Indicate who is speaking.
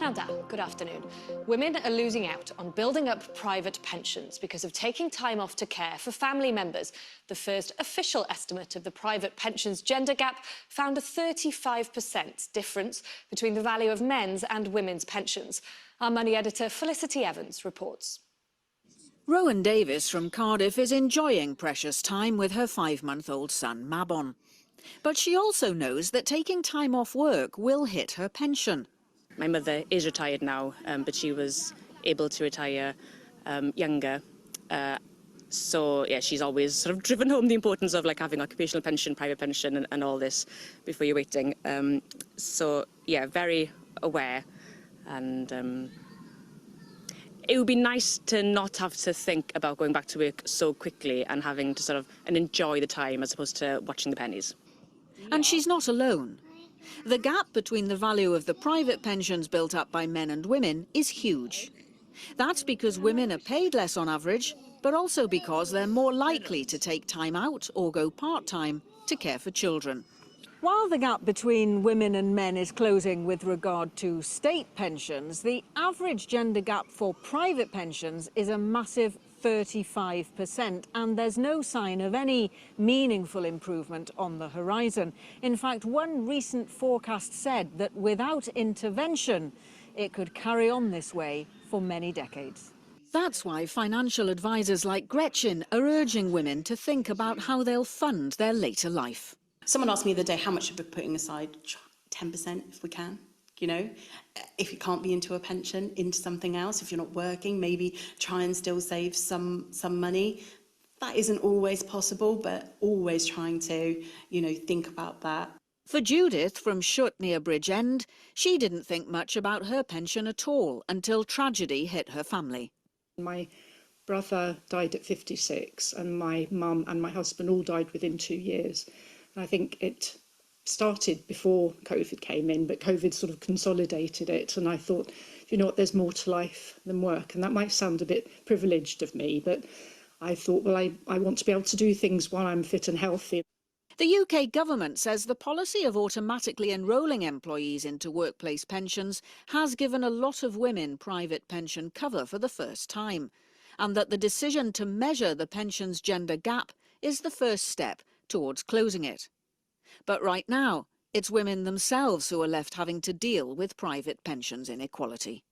Speaker 1: Now, good afternoon. Women are losing out on building up private pensions because of taking time off to care for family members. The first official estimate of the private pensions gender gap found a 35% difference between the value of men's and women's pensions. Our Money editor Felicity Evans reports.
Speaker 2: Rowan Davis from Cardiff is enjoying precious time with her 5-month-old son, Mabon. But she also knows that taking time off work will hit her pension.
Speaker 3: My mother is retired now, but she was able to retire younger. So, yeah, she's always sort of driven home the importance of having occupational pension, private pension and all this before you're waiting. So, yeah, very aware. And it would be nice to not have to think about going back to work so quickly and having to and enjoy the time as opposed to watching the pennies.
Speaker 2: And she's not alone. The gap between the value of the private pensions built up by men and women is huge. That's because women are paid less on average, but also because they're more likely to take time out or go part-time to care for children. While the gap between women and men is closing with regard to state pensions, the average gender gap for private pensions is a massive 35%, and there's no sign of any meaningful improvement on the horizon. In fact, one recent forecast said that without intervention, it could carry on this way for many decades. That's why financial advisors like Gretchen are urging women to think about how they'll fund their later life.
Speaker 4: Someone asked me the other day how much should we be putting aside? 10% if we can. You know, if it can't be into a pension, into something else. If you're not working, maybe try and still save some money. That isn't always possible, but always trying to, think about that.
Speaker 2: For Judith from Shut near Bridgend, she didn't think much about her pension at all until tragedy hit her family.
Speaker 5: My brother died at 56 and my mum and my husband all died within 2 years. And I think it started before COVID came in, but COVID sort of consolidated it. And I thought, you know what, there's more to life than work. And that might sound a bit privileged of me, but I thought, well, I want to be able to do things while I'm fit and healthy.
Speaker 2: The UK government says the policy of automatically enrolling employees into workplace pensions has given a lot of women private pension cover for the first time, and that the decision to measure the pensions gender gap is the first step towards closing it. But right now, it's women themselves who are left having to deal with private pensions inequality.